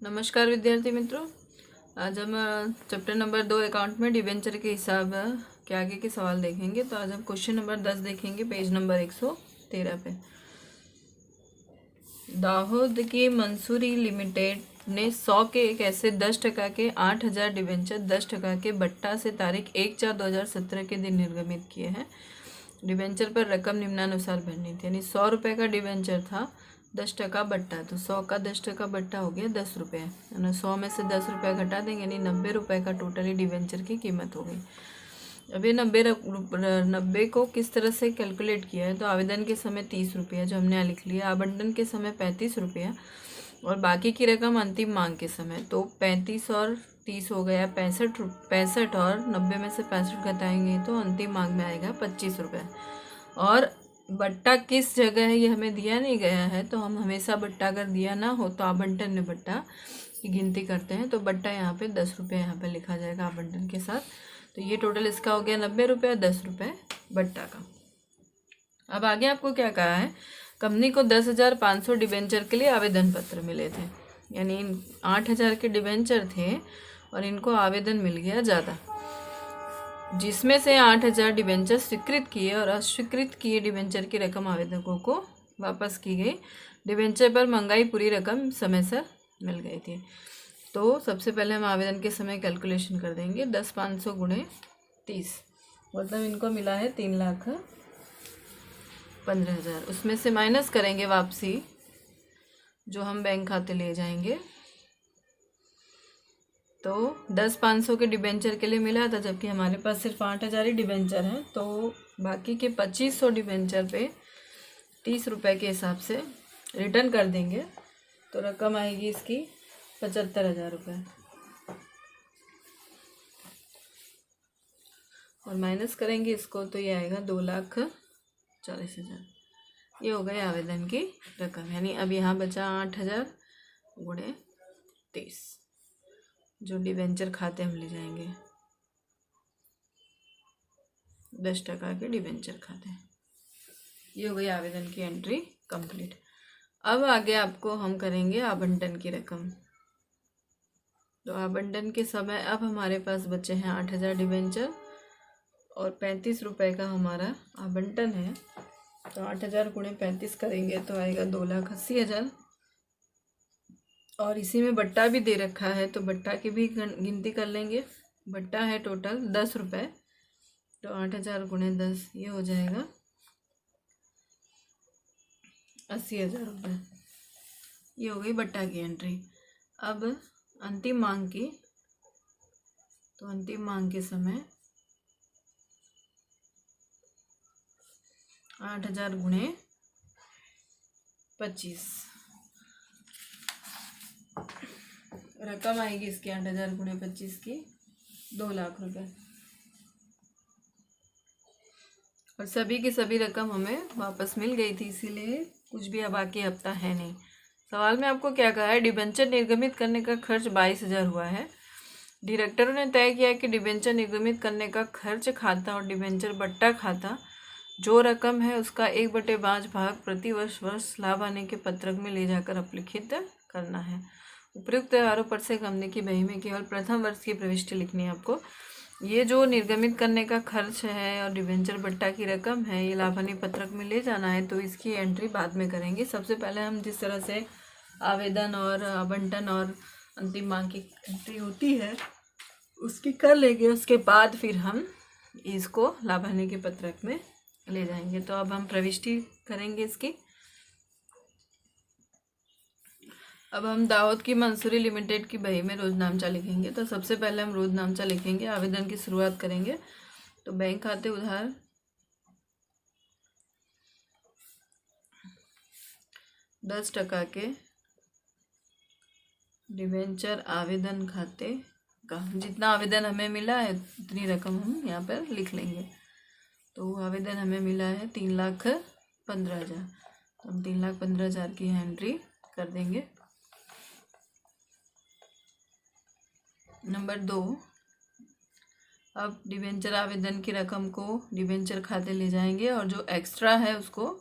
नमस्कार विद्यार्थी मित्रों। आज हम चैप्टर नंबर 2 अकाउंट में डिबेंचर के हिसाब के आगे के सवाल देखेंगे। तो आज हम क्वेश्चन नंबर 10 देखेंगे, पेज नंबर 113 पे। दाहोद की मंसूरी लिमिटेड ने 100 के एक ऐसे 10% के 8,000 डिबेंचर 10% के बट्टा से तारीख 1/4/2017 के दिन निर्गमित किए हैं। डिबेंचर पर रकम निम्नानुसार भरनी थी। यानी 100 रुपये का डिबेंचर था, 10% बट्टा, तो 100 का 10% बट्टा हो गया 10 रुपये। यानी 100 में से 10 रुपये घटा देंगे, यानी 90 रुपये का टोटली डिबेंचर की कीमत हो गई। अब ये 90 को किस तरह से कैलकुलेट किया है? तो आवेदन के समय 30 रुपया जो हमने यहाँ लिख लिया, आवंटन के समय 35 रुपया और बाकी की रकम अंतिम मांग के समय। तो 35 और 30 हो गया 65 और 90 में से 65 घटाएंगे तो अंतिम मांग में आएगा 25 रुपये। और बट्टा किस जगह है ये हमें दिया नहीं गया है, तो हम हमेशा बट्टा अगर दिया ना हो तो आवंटन में बट्टा की गिनती करते हैं। तो बट्टा यहाँ पे 10 रुपये यहाँ पे लिखा जाएगा आवंटन के साथ। तो ये टोटल इसका हो गया 90 रुपये, 10 रुपये बट्टा का। अब आगे आपको क्या कहा है? कंपनी को 10,500 डिबेंचर के लिए आवेदन पत्र मिले थे। यानी 8,000 के डिबेंचर थे और इनको आवेदन मिल गया ज़्यादा, जिसमें से 8,000 डिबेंचर स्वीकृत किए और अस्वीकृत किए डिबेंचर की रकम आवेदकों को वापस की गई। डिबेंचर पर महंगाई पूरी रकम समय से मिल गई थी। तो सबसे पहले हम आवेदन के समय कैलकुलेशन कर देंगे। 10,500 गुणे 30, मतलब इनको मिला है 3,15,000। उसमें से माइनस करेंगे वापसी जो हम बैंक खाते ले जाएंगे। तो 10,500 के डिबेंचर के लिए मिला था, जबकि हमारे पास सिर्फ 8,000 ही डिबेंचर हैं। तो बाकी के 2,500 डिबेंचर पे 30 रुपये के हिसाब से रिटर्न कर देंगे। तो रकम आएगी इसकी 75,000 रुपये और माइनस करेंगे इसको तो ये आएगा 2,40,000। ये हो गई आवेदन की रकम। यानी अब यहाँ बचा 8,000 गुणे 30 जो डिबेंचर खाते हम ले जाएंगे, 10% के डिबेंचर खाते। ये हो गई आवेदन की एंट्री कंप्लीट। अब आगे आपको हम करेंगे आवंटन की रकम। तो आवंटन के समय अब हमारे पास बचे हैं 8,000 डिबेंचर और 35 रुपये का हमारा आवंटन है। तो 8,000 गुणे 35 करेंगे तो आएगा 2,80,000। और इसी में बट्टा भी दे रखा है, तो बट्टा की भी गिनती कर लेंगे। बट्टा है टोटल 10 रुपये, तो 8,000 गुणे 10 ये हो जाएगा 80,000 रुपये। ये हो गई बट्टा की एंट्री। अब अंतिम मांग की, तो अंतिम मांग के समय 8,000 गुणे 25 रकम आएगी इसकी 8,000 गुणे 25 की 2 लाख रुपए। और सभी की सभी रकम हमें वापस मिल गई थी, इसीलिए कुछ भी अब बाकी हफ्ता है नहीं। सवाल में आपको क्या कहा है? डिबेंचर निर्गमित करने का खर्च 22,000 हुआ है। डायरेक्टरों ने तय किया कि डिबेंचर निर्गमित करने का खर्च खाता और डिबेंचर बट्टा खाता जो रकम है उसका 1/5 भाग प्रति वर्ष लाभ आने के पत्रक में ले जाकर अपलिखित करना है। उपयुक्त आरोप से कंपनी की बही में केवल प्रथम वर्ष की प्रविष्टि लिखनी है आपको। ये जो निर्गमित करने का खर्च है और डिबेंचर बट्टा की रकम है, ये लाभ हानि पत्रक में ले जाना है, तो इसकी एंट्री बाद में करेंगे। सबसे पहले हम जिस तरह से आवेदन और आवंटन और अंतिम मांग की एंट्री होती है उसकी कर लेंगे, उसके बाद फिर हम इसको लाभ हानि के पत्रक में ले जाएंगे। तो अब हम प्रविष्टि करेंगे इसकी। अब हम दाहोद की मंसूरी लिमिटेड की बही में रोजनामचा लिखेंगे। तो सबसे पहले हम रोजनामचा लिखेंगे, आवेदन की शुरुआत करेंगे। तो बैंक खाते उधार 10% के डिबेंचर आवेदन खाते का जितना आवेदन हमें मिला है उतनी रकम हम यहाँ पर लिख लेंगे। तो आवेदन हमें मिला है 3,15,000, तो हम 3,15,000 की एंट्री कर देंगे। नंबर 2, अब डिबेंचर आवेदन की रकम को डिबेंचर खाते ले जाएंगे और जो एक्स्ट्रा है उसको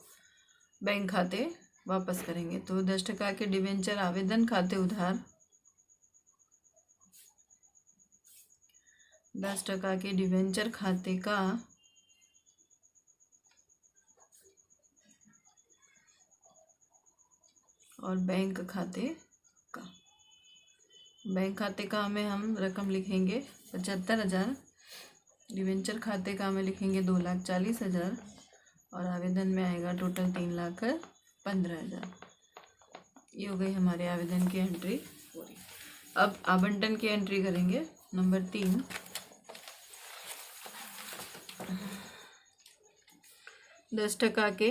बैंक खाते वापस करेंगे। तो 10% के डिबेंचर आवेदन खाते उधार 10% के डिवेंचर खाते का और बैंक खाते का। बैंक खाते का में हम रकम लिखेंगे 75,000, डिवेंचर खाते का में लिखेंगे 2,40,000 और आवेदन में आएगा टोटल 3,15,000। ये हो गई हमारे आवेदन की एंट्री पूरी। अब आवंटन की एंट्री करेंगे। नंबर 3, 10% के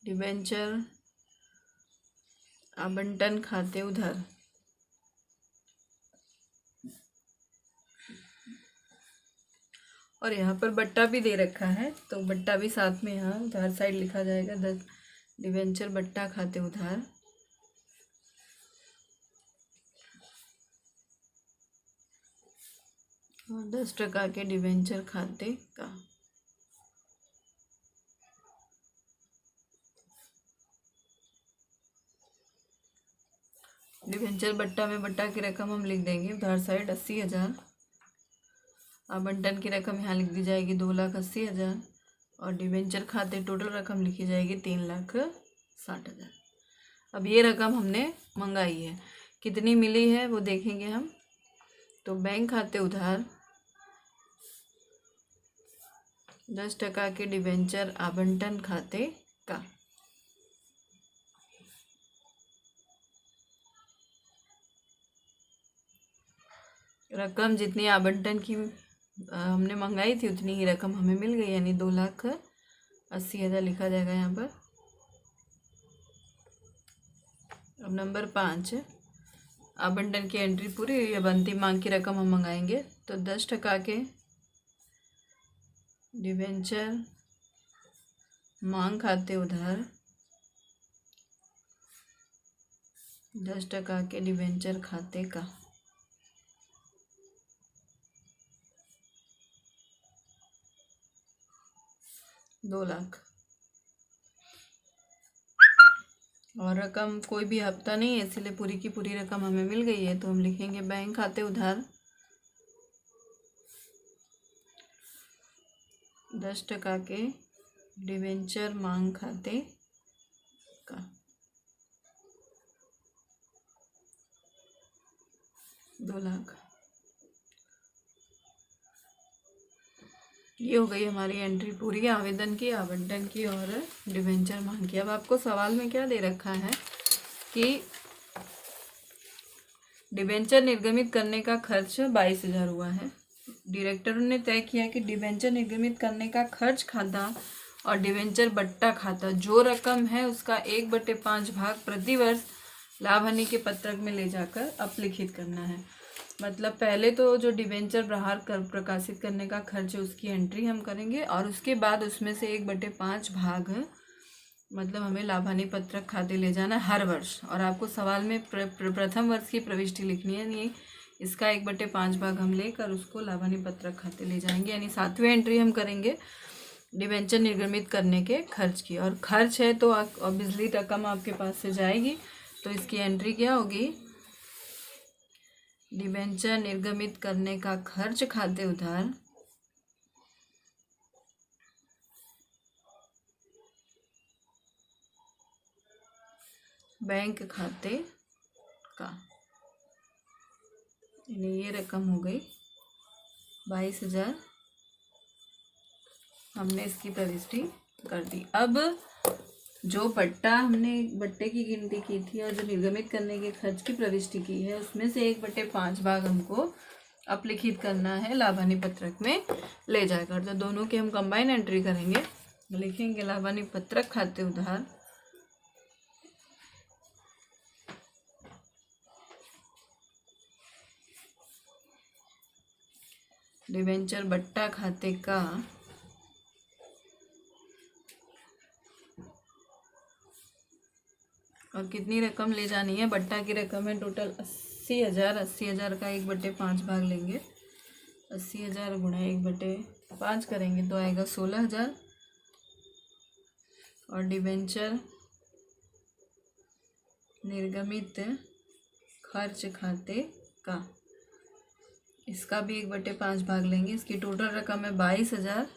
डिवेंचर आवंटन खाते उधार। और यहाँ पर बट्टा भी दे रखा है, तो बट्टा भी साथ में यहाँ उधार साइड लिखा जाएगा। 10 डिवेंचर बट्टा खाते उधार और 10% के डिवेंचर खाते का। डिवेंचर बट्टा में बट्टा की रकम हम लिख देंगे उधार साइड 80,000। आवंटन की रकम यहाँ लिख दी जाएगी 2,80,000 और डिवेंचर खाते टोटल रकम लिखी जाएगी 3,60,000। अब ये रकम हमने मंगाई है, कितनी मिली है वो देखेंगे हम। तो बैंक खाते उधार 10% के डिवेंचर आवंटन खाते का। रकम जितनी आवंटन की हमने मंगाई थी उतनी ही रकम हमें मिल गई, यानी 2,80,000 लिखा जाएगा यहाँ पर। अब नंबर 5, आवंटन की एंट्री पूरी हुई। अब अंतिम मांग की रकम हम मंगाएंगे। तो 10% के डिवेंचर मांग खाते उधार 10% के डिवेंचर खाते का। दो लाख। और रकम कोई भी हफ्ता नहीं है, इसलिए पूरी की पूरी रकम हमें मिल गई है। तो हम लिखेंगे बैंक खाते उधार 10% के डिवेंचर मांग खाते का 2 लाख। ये हो गई हमारी एंट्री पूरी आवेदन की, आवंटन की और डिवेंचर मांग की। अब आपको सवाल में क्या दे रखा है कि डिवेंचर निर्गमित करने का खर्च 22,000 हुआ है। डायरेक्टरों ने तय किया कि डिवेंचर निर्गमित करने का खर्च खाता और डिवेंचर बट्टा खाता जो रकम है उसका 1/5 भाग प्रतिवर्ष लाभ हानि के पत्रक में ले जाकर अपलिखित करना है। मतलब पहले तो जो डिवेंचर बाहर कर प्रकाशित करने का खर्च है उसकी एंट्री हम करेंगे और उसके बाद उसमें से 1/5 भाग मतलब हमें लाभ हानि पत्रक खाते ले जाना हर वर्ष। और आपको सवाल में प्रथम वर्ष की प्रविष्टि लिखनी है, नहीं इसका 1/5 भाग हम लेकर उसको लाभ हानि पत्रक खाते ले जाएंगे, यानी 7वीं एंट्री हम करेंगे डिवेंचर निर्गमित करने के खर्च की। और खर्च है तो ऑब्वियसली रकम आपके पास से जाएगी, तो इसकी एंट्री क्या होगी, डिवेंचर निर्गमित करने का खर्च खाते उधार बैंक खाते का। यानी ये रकम हो गई 22,000, हमने इसकी प्रविष्टि कर दी। अब जो बट्टा हमने बट्टे की गिनती की थी और जो निर्गमित करने के खर्च की प्रविष्टि की है उसमें से 1/5 भाग हमको अपलिखित करना है लाभ हानि पत्रक में ले जाकर। तो दोनों की हम कंबाइन एंट्री करेंगे, लिखेंगे लाभ हानि पत्रक खाते उधार डिवेंचर बट्टा खाते का और कितनी रकम ले जानी है। बट्टा की रकम है टोटल 80,000। 80,000 का 1/5 भाग लेंगे, 80,000 गुणा 1/5 करेंगे तो आएगा 16,000। और डिवेंचर निर्गमित खर्च खाते का इसका भी 1/5 भाग लेंगे। इसकी टोटल रकम है 22,000।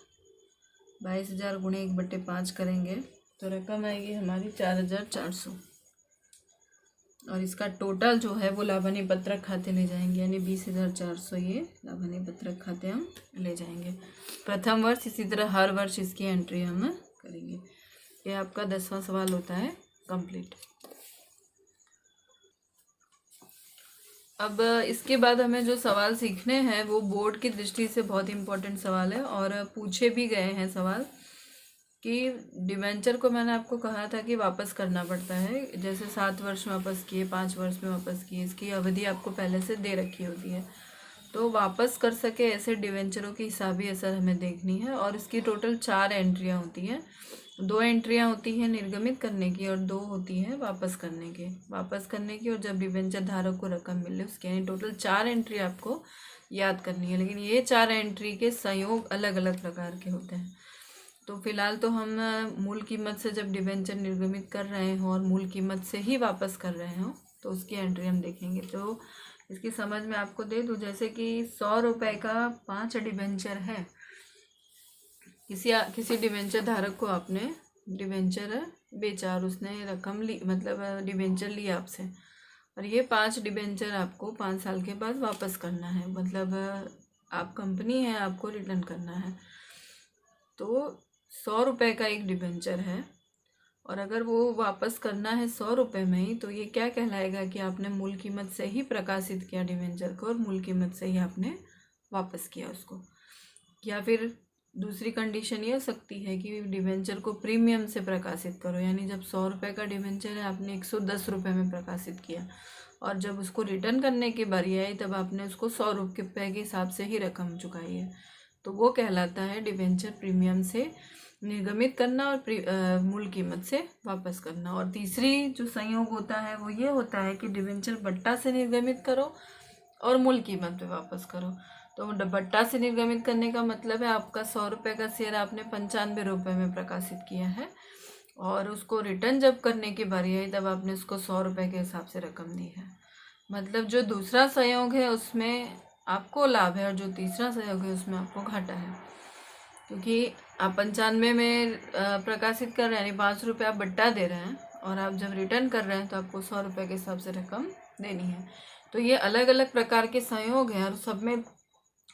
22,000 गुणे 1/5 करेंगे तो रकम आएगी हमारी 4,400। और इसका टोटल जो है वो लाभानी पत्रक खाते ले जाएंगे, यानी 20,400 ये लाभानी पत्रक खाते हम ले जाएंगे प्रथम वर्ष। इसी तरह हर वर्ष इसकी एंट्री हम करेंगे। ये आपका 10वां सवाल होता है कंप्लीट। अब इसके बाद हमें जो सवाल सीखने हैं वो बोर्ड की दृष्टि से बहुत इम्पोर्टेंट सवाल है और पूछे भी गए हैं सवाल कि डिबेंचर को मैंने आपको कहा था कि वापस करना पड़ता है। जैसे 7 वर्ष में वापस किए, 5 वर्ष में वापस किए, इसकी अवधि आपको पहले से दे रखी होती है। तो वापस कर सके ऐसे डिबेंचरों की हिसाबी असर हमें देखनी है। और इसकी टोटल 4 एंट्रियाँ होती हैं। 2 एंट्रियाँ होती हैं निर्गमित करने की और 2 होती हैं वापस करने की और जब डिबेंचर धारक को रकम मिले उसके, यानी टोटल 4 एंट्री आपको याद करनी है। लेकिन ये 4 एंट्री के संयोग अलग अलग प्रकार के होते हैं। तो फिलहाल तो हम मूल कीमत से जब डिबेंचर निर्गमित कर रहे हों और मूल कीमत से ही वापस कर रहे हों तो उसकी एंट्री हम देखेंगे। तो इसकी समझ में आपको दे दूँ, जैसे कि 100 रुपये का 5 डिबेंचर है। किसी डिबेंचर धारक को आपने डिबेंचर बेचा और उसने रकम ली, मतलब डिबेंचर लिया आपसे, और ये 5 डिबेंचर आपको 5 साल के बाद वापस करना है। मतलब आप कंपनी है, आपको रिटर्न करना है। तो 100 रुपये का एक डिबेंचर है और अगर वो वापस करना है 100 रुपये में ही, तो ये क्या कहलाएगा कि आपने मूल कीमत से ही प्रकाशित किया डिबेंचर को और मूल कीमत से ही आपने वापस किया उसको। या फिर दूसरी कंडीशन ये हो सकती है कि डिबेंचर को प्रीमियम से प्रकाशित करो, यानी जब 100 रुपये का डिबेंचर है आपने 110 रुपये में प्रकाशित किया और जब उसको रिटर्न करने की बारी आई तब आपने उसको 100 रुपये के हिसाब से ही रकम चुकाई है। तो वो कहलाता है डिबेंचर प्रीमियम से निर्गमित करना और मूल कीमत से वापस करना। और तीसरी जो संयोग होता है वो ये होता है कि डिबेंचर बट्टा से निर्गमित करो और मूल कीमत पे वापस करो। तो बट्टा से निर्गमित करने का मतलब है आपका 100 रुपये का शेयर आपने 95 रुपये में प्रकाशित किया है और उसको रिटर्न जब करने की बारी आई तब आपने उसको 100 रुपये के हिसाब से रकम दी है। मतलब जो दूसरा संयोग है उसमें आपको लाभ है और जो तीसरा संयोग है उसमें आपको घाटा है, क्योंकि आप 95 में प्रकाशित कर रहे हैं, यानी 5 रुपये आप बट्टा दे रहे हैं और आप जब रिटर्न कर रहे हैं तो आपको 100 रुपये के हिसाब से रकम देनी है। तो ये अलग अलग प्रकार के संयोग हैं और सब में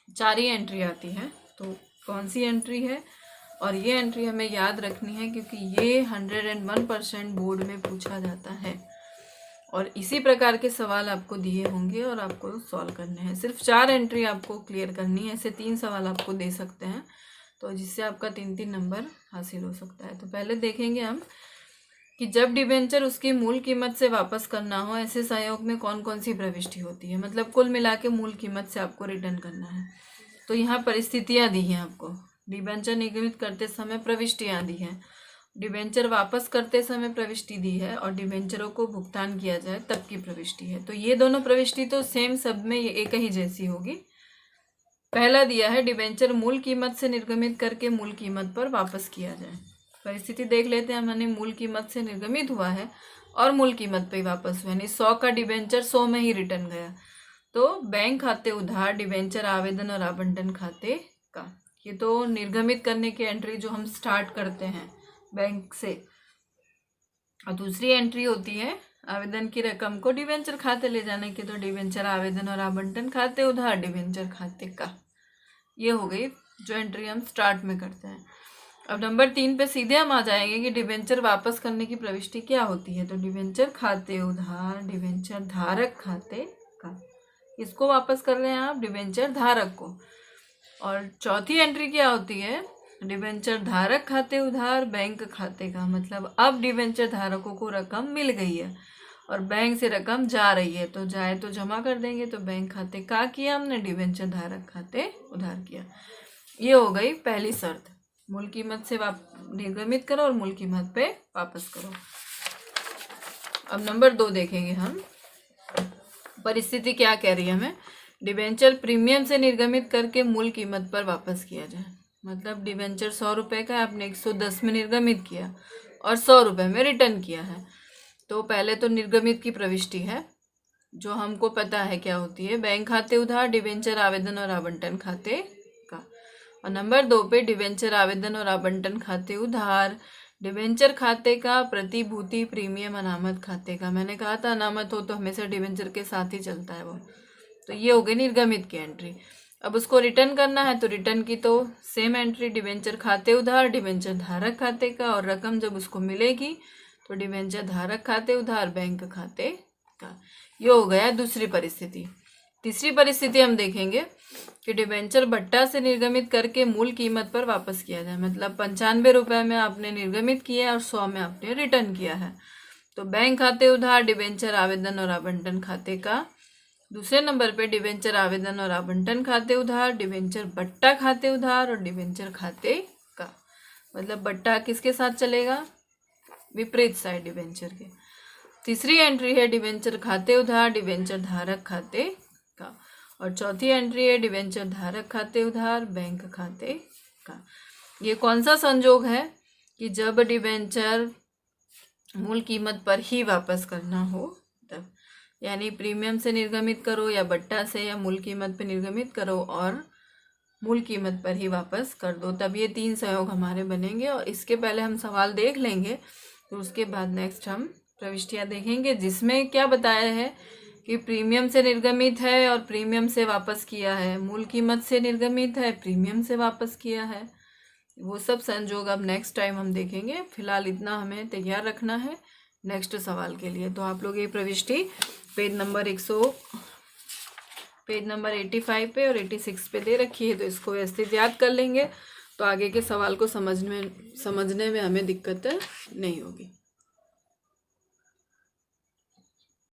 4 ही एंट्री आती है। तो कौन सी एंट्री है और ये एंट्री हमें याद रखनी है, क्योंकि ये 101% बोर्ड में पूछा जाता है और इसी प्रकार के सवाल आपको दिए होंगे और आपको सॉल्व करने हैं। सिर्फ 4 एंट्री आपको क्लियर करनी है, ऐसे 3 सवाल आपको दे सकते हैं तो जिससे आपका 3-3 नंबर हासिल हो सकता है। तो पहले देखेंगे हम कि जब डिबेंचर उसकी मूल कीमत से वापस करना हो ऐसे संयोग में कौन कौन सी प्रविष्टि होती है। मतलब कुल मिला के मूल कीमत से आपको रिटर्न करना है। तो यहाँ परिस्थितियाँ दी हैं आपको। डिबेंचर निर्गमित करते समय प्रविष्टियाँ दी हैं, डिबेंचर वापस करते समय प्रविष्टि दी है और डिबेंचरों को भुगतान किया जाए तब की प्रविष्टि है। तो ये दोनों प्रविष्टि तो सेम सब में ये एक ही जैसी होगी। पहला दिया है डिबेंचर मूल कीमत से निर्गमित करके मूल कीमत पर वापस किया जाए। परिस्थिति देख लेते हैं। हमने मूल कीमत से निर्गमित हुआ है और मूल कीमत पे ही वापस हुआ, यानी 100 का डिबेंचर 100 में ही रिटर्न गया। तो बैंक खाते उधार, डिबेंचर आवेदन और आवंटन खाते का, ये तो निर्गमित करने की एंट्री जो हम स्टार्ट करते हैं बैंक से। और दूसरी एंट्री होती है आवेदन की रकम को डिबेंचर खाते ले जाने की। तो डिबेंचर आवेदन और आवंटन खाते उधार डिबेंचर खाते का, ये हो गई जो एंट्री हम स्टार्ट में करते हैं। अब नंबर 3 पे सीधे हम आ जाएंगे कि डिबेंचर वापस करने की प्रविष्टि क्या होती है। तो डिबेंचर खाते उधार डिबेंचर धारक खाते का, इसको वापस कर रहे हैं आप डिबेंचर धारक को। और चौथी एंट्री क्या होती है, डिबेंचर धारक खाते उधार बैंक खाते का। मतलब अब डिबेंचर धारकों को रकम मिल गई है और बैंक से रकम जा रही है, तो जाए तो जमा कर देंगे। तो बैंक खाते का किया हमने, डिबेंचर धारक खाते उधार किया। ये हो गई पहली शर्त, मूल कीमत से निर्गमित करो और मूल कीमत पे वापस करो। अब नंबर 2 देखेंगे हम। परिस्थिति क्या कह रही है हमें, डिबेंचर प्रीमियम से निर्गमित करके मूल कीमत पर वापस किया जाए। मतलब डिबेंचर 100 रुपये का आपने 110 में निर्गमित किया और 100 रुपये में रिटर्न किया है। तो पहले तो निर्गमित की प्रविष्टि है, जो हमको पता है क्या होती है, बैंक खाते उधार, डिबेंचर आवेदन और आवंटन खाते का। और नंबर 2 पे डिबेंचर आवेदन और आवंटन खाते उधार, डिबेंचर खाते का, प्रतिभूति प्रीमियम अनामत खाते का। मैंने कहा था अनामत हो तो हमेशा डिबेंचर के साथ ही चलता है वो। तो ये हो गई निर्गमित की एंट्री। अब उसको रिटर्न करना है तो रिटर्न की तो सेम एंट्री, डिबेंचर खाते उधार, डिबेंचर धारक खाते का, और रकम जब उसको मिलेगी तो डिबेंचर धारक खाते उधार, बैंक खाते का। ये हो गया दूसरी परिस्थिति। तीसरी परिस्थिति हम देखेंगे कि डिबेंचर बट्टा से निर्गमित करके मूल कीमत पर वापस किया जाए। मतलब 95 रुपये में आपने निर्गमित किया और 100 में आपने रिटर्न किया है। तो बैंक खाते उधार, डिबेंचर आवेदन और आवंटन खाते का। दूसरे नंबर पे डिबेंचर आवेदन और आवंटन खाते उधार, डिबेंचर बट्टा खाते उधार और डिबेंचर खाते का। मतलब बट्टा किसके साथ चलेगा, विपरीत साइड डिबेंचर के। तीसरी एंट्री है डिबेंचर खाते उधार, डिबेंचर धारक खाते का। और चौथी एंट्री है डिबेंचर धारक खाते उधार, बैंक खाते का। ये कौन सा संजोग है कि जब डिबेंचर मूल कीमत पर ही वापस करना हो तब, यानी प्रीमियम से निर्गमित करो या बट्टा से या मूल कीमत पर निर्गमित करो और मूल कीमत पर ही वापस कर दो, तब ये 3 संयोग हमारे बनेंगे। और इसके पहले हम सवाल देख लेंगे, तो उसके बाद नेक्स्ट हम प्रविष्टियाँ देखेंगे, जिसमें क्या बताया है कि प्रीमियम से निर्गमित है और प्रीमियम से वापस किया है, मूल कीमत से निर्गमित है, प्रीमियम से वापस किया है। वो सब संजोग अब नेक्स्ट टाइम हम देखेंगे। फिलहाल इतना हमें तैयार रखना है नेक्स्ट सवाल के लिए। तो आप लोग ये प्रविष्टि पेज नंबर 85 पे और 86 पे दे रखी है, तो इसको व्यवस्थित याद कर लेंगे तो आगे के सवाल को समझने में हमें दिक्कत नहीं होगी।